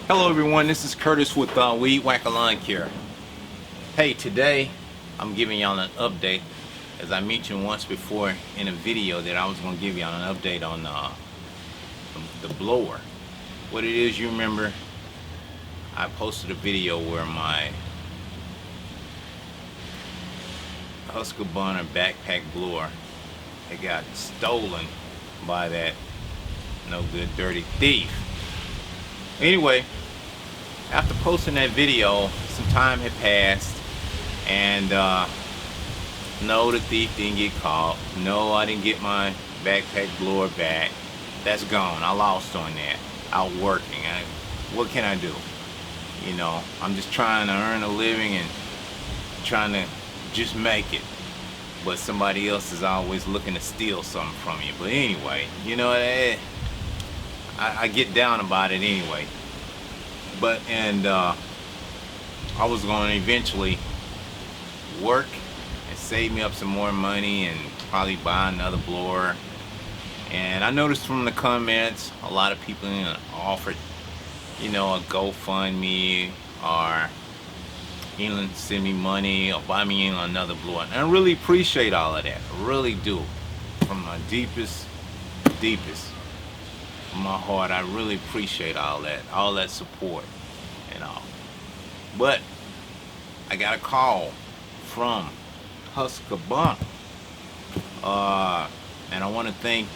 Hello everyone, this is Curtis with Weed Whacker Lawn Care. Hey, today I'm giving y'all an update. As I mentioned once before in a video that I was going to give y'all an update on the blower. What it is, you remember I posted a video where my Husqvarna Backpack blower, it got stolen by that no good dirty thief. Anyway, after posting that video, some time had passed, and no, the thief didn't get caught. No, I didn't get my backpack blower back. That's gone. I lost on that. Out working. What can I do? You know, I'm just trying to earn a living and trying to just make it. But somebody else is always looking to steal something from you. But anyway, you know, I get down about it anyway. But I was going to eventually work and save me up some more money and probably buy another blower. And I noticed from the comments, a lot of people offered, you know, a GoFundMe or even send me money or buy me another blower. And I really appreciate all of that. I really do. From my deepest my heart, I really appreciate all that support and all. But I got a call from Husqvarna, and I want to thank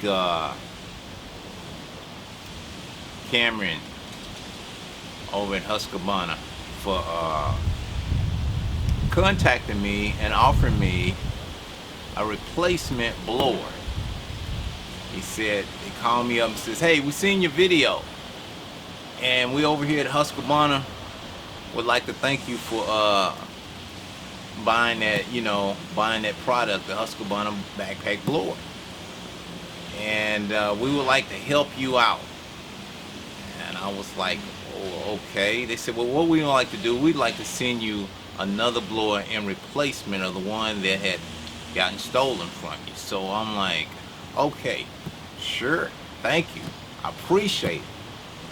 Cameron over at Husqvarna for contacting me and offering me a replacement blower. He said, he called me up and says, hey, we seen your video, and we over here at Husqvarna would like to thank you for buying that product, the Husqvarna Backpack blower, and we would like to help you out. And I was like, oh, okay. They said, well, what we would like to do, we'd like to send you another blower in replacement of the one that had gotten stolen from you. So I'm like, okay, sure, thank you, I appreciate it.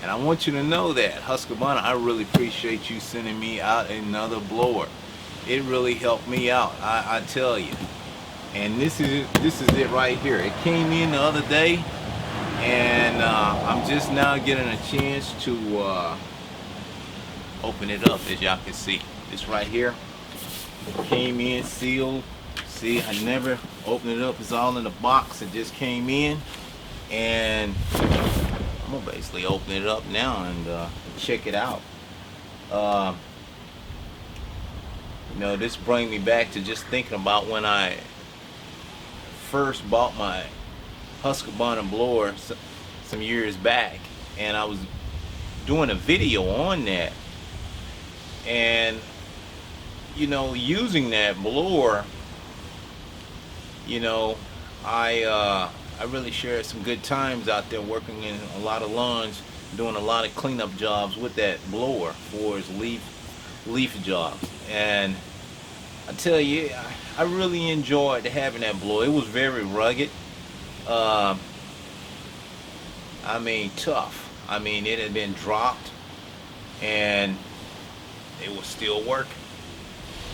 And I want you to know that, Husqvarna, I really appreciate you sending me out another blower. It really helped me out, I tell you. And this is it right here. It came in the other day, and I'm just now getting a chance to open it up. As y'all can see, this right here came in sealed. See, I never opened it up. It's all in the box. It just came in, and I'm gonna basically open it up now and check it out. You know, this brings me back to just thinking about when I first bought my Husqvarna blower some years back, and I was doing a video on that, and you know, using that blower, you know, I really shared some good times out there working in a lot of lawns, doing a lot of cleanup jobs with that blower for its leaf jobs. And I tell you, I really enjoyed having that blower. It was very rugged. I mean, tough. I mean, it had been dropped and it was still working.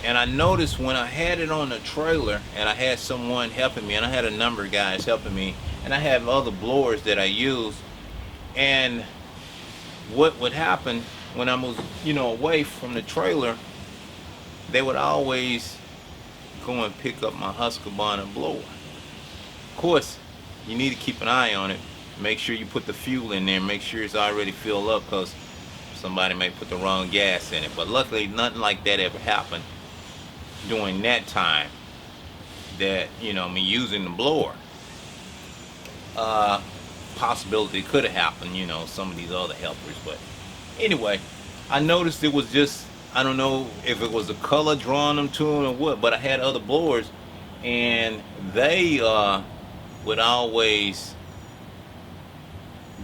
And I noticed when I had it on the trailer and I had someone helping me, and I had a number of guys helping me, and I have other blowers that I use, and what would happen when I was, you know, away from the trailer, they would always go and pick up my Husqvarna blower. Of course, you need to keep an eye on it. Make sure you put the fuel in there, make sure it's already filled up, because somebody may put the wrong gas in it. But luckily, nothing like that ever happened during that time that, you know, me using the blower. Possibility could have happened, you know, some of these other helpers. But anyway, I noticed it was just, I don't know if it was the color drawing them to them or what, but I had other blowers, and they would always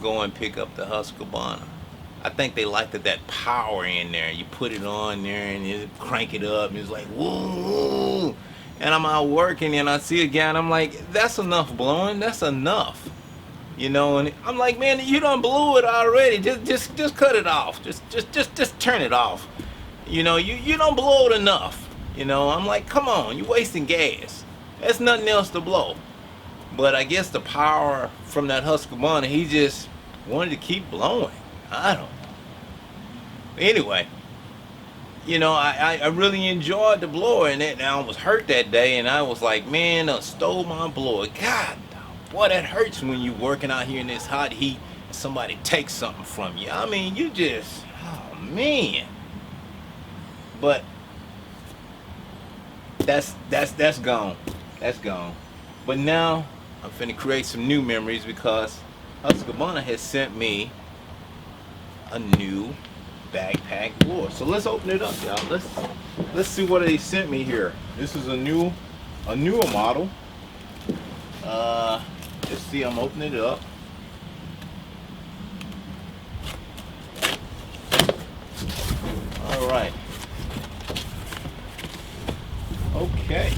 go and pick up the Husqvarna. I think they liked that power in there. You put it on there and you crank it up, and it's like, woo! And I'm out working and I see a guy and I'm like, that's enough blowing, that's enough. You know, and I'm like, man, you done blew it already. Just cut it off. Just turn it off. You know, you don't blow it enough. You know, I'm like, come on, you're wasting gas. There's nothing else to blow. But I guess the power from that Husqvarna, he just wanted to keep blowing. I don't know. Anyway, you know, I really enjoyed the blower, and I was hurt that day, and I was like, man, I stole my blower. God, boy, that hurts when you're working out here in this hot heat and somebody takes something from you. I mean, you just, oh man. But that's gone. That's gone. But now I'm finna create some new memories because Husqvarna has sent me a new backpack blower. So let's open it up, y'all. Let's see what they sent me here. This is a newer model. Let's see, I'm opening it up. All right. Okay,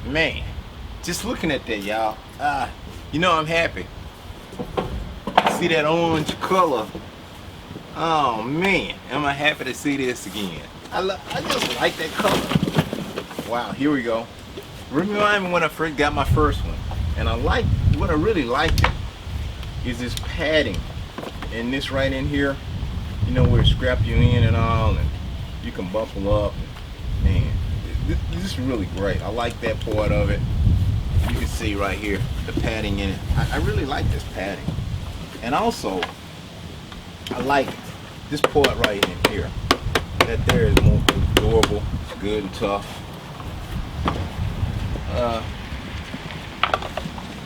man, just looking at that, y'all, you know, I'm happy. See that orange color? Oh man, am I happy to see this again. I just like that color. Wow, here we go. Remind me when I first got my first one, and what I really liked is this padding, and this right in here, you know, where it strap you in and all, and you can buckle up. Man, this is really great. I like that part of it. You can see right here the padding in it. I really like this padding, and also I like this part right in here. That there is more durable. It's good and tough.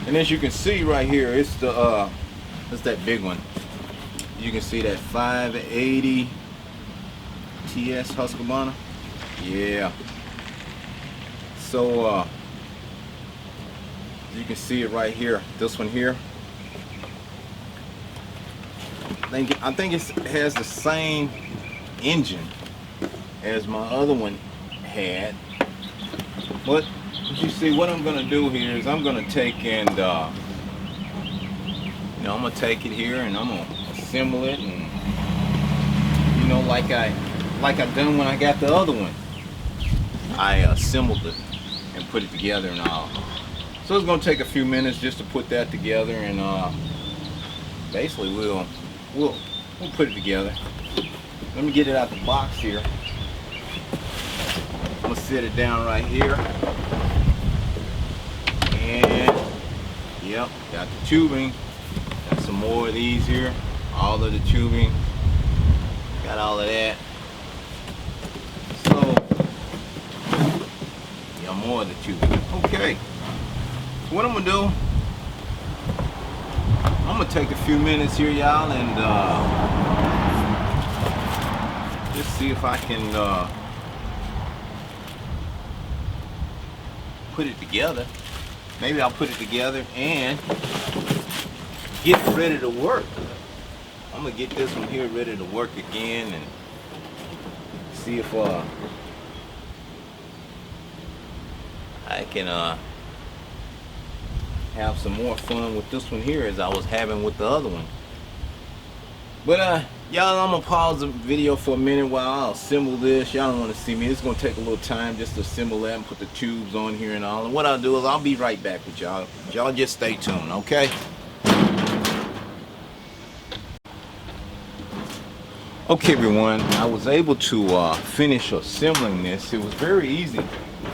And as you can see right here, it's that big one. You can see that 580 TS Husqvarna. Yeah. So you can see it right here. This one here. I think it has the same engine as my other one had. But you see, what I'm gonna do here is I'm gonna take and you know, I'm gonna take it here and I'm gonna assemble it, and you know, like I done when I got the other one. I assembled it and put it together and all. So it's gonna take a few minutes just to put that together, and basically we'll put it together. Let me get it out the box here. I'm gonna set it down right here. And yep, got the tubing. Got some more of these here. All of the tubing. Got all of that. So yeah, more of the tubing. Okay. So what I'm gonna do, I'm gonna take a few minutes here, y'all, and just see if I can put it together. Maybe I'll put it together and get it ready to work. I'm gonna get this one here ready to work again and see if I can have some more fun with this one here as I was having with the other one. But y'all, I'm gonna pause the video for a minute while I assemble this. Y'all don't want to see me. It's gonna take a little time just to assemble that and put the tubes on here and all. And what I'll do is I'll be right back with y'all. Y'all just stay tuned, okay? Okay, everyone, I was able to finish assembling this. It was very easy to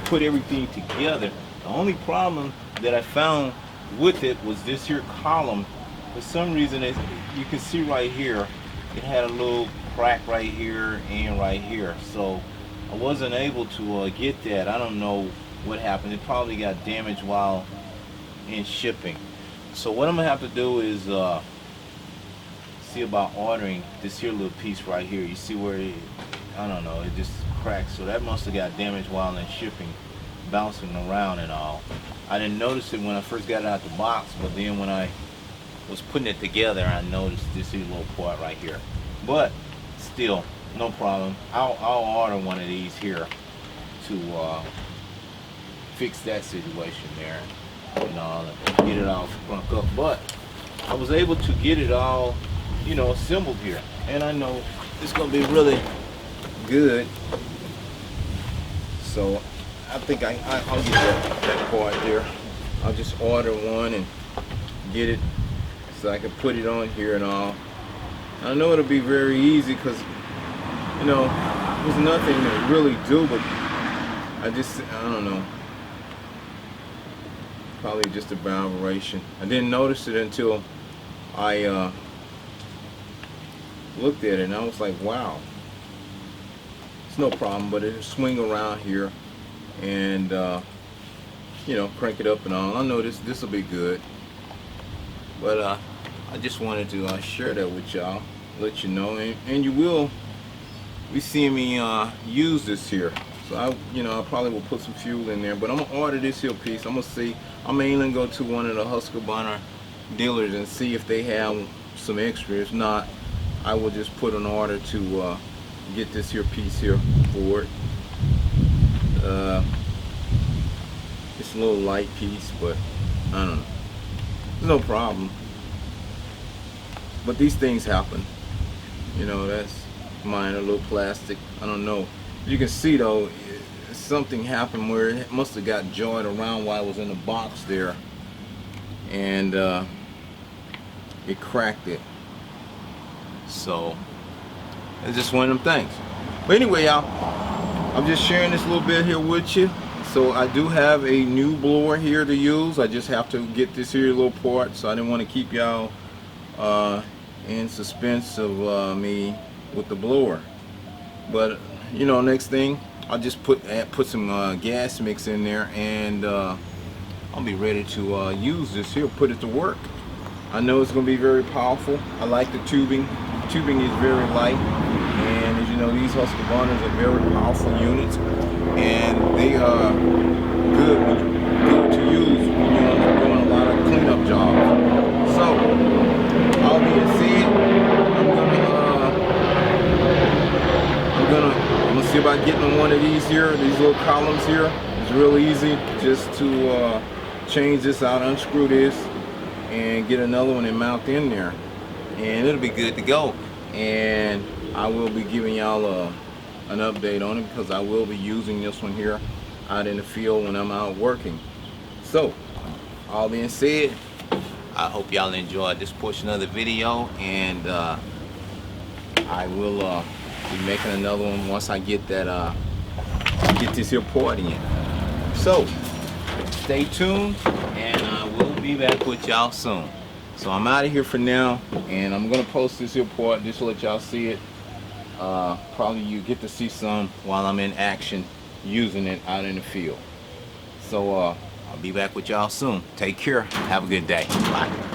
put everything together. The only problem that I found with it was this here column. For some reason, you can see right here, it had a little crack right here and right here. So I wasn't able to get that. I don't know what happened. It probably got damaged while in shipping. So what I'm gonna have to do is see about ordering this here little piece right here. You see where I don't know, it just cracked. So that must have got damaged while in shipping, bouncing around and all. I didn't notice it when I first got it out the box, but then when I was putting it together, I noticed this here little part right here. But still, no problem. I'll order one of these here to fix that situation there and all, and get it all sprung up. But I was able to get it all, you know, assembled here. And I know it's gonna be really good. So I think I'll get that part there. I'll just order one and get it so I can put it on here and all. I know it'll be very easy because, you know, there's nothing to really do, but I don't know. Probably just a vibration. I didn't notice it until I looked at it and I was like, wow. It's no problem, but it'll swing around here and you know, crank it up and all. I know this will be good. But I just wanted to share that with y'all, let you know, and you will be seeing me use this here. So I probably will put some fuel in there, but I'm gonna order this here piece. I'm gonna see. I'm mainly gonna go to one of the Husqvarna dealers and see if they have some extra. If not, I will just put an order to get this here piece here for it. It's a little light piece, but I don't know. There's no problem. But these things happen. You know, that's minor, a little plastic. I don't know. You can see though, something happened where it must have got joined around while I was in the box there, and it cracked it. So it's just one of them things. But anyway, y'all, I'm just sharing this little bit here with you. So I do have a new blower here to use. I just have to get this here little part, so I didn't want to keep y'all in suspense of me with the blower. But you know, next thing I'll just put some gas mix in there, and I'll be ready to use this here, put it to work. I know it's going to be very powerful. I like the tubing. The tubing is very light, and as you know, these Husqvarnas are very powerful units, and they are good to use when you're doing a lot of cleanup jobs. So, all being said, I'm gonna see about getting one of these here, these little columns here. It's real easy just to change this out, unscrew this, and get another one and mount in there, and it'll be good to go. And I will be giving y'all an update on it, because I will be using this one here out in the field when I'm out working. So, all being said, I hope y'all enjoyed this portion of the video, and I will be making another one once I get that get this here part in. So stay tuned, and I will be back with y'all soon. So I'm out of here for now, and I'm gonna post this here part just to let y'all see it. Probably you get to see some while I'm in action using it out in the field. So I'll be back with y'all soon. Take care. Have a good day. Bye.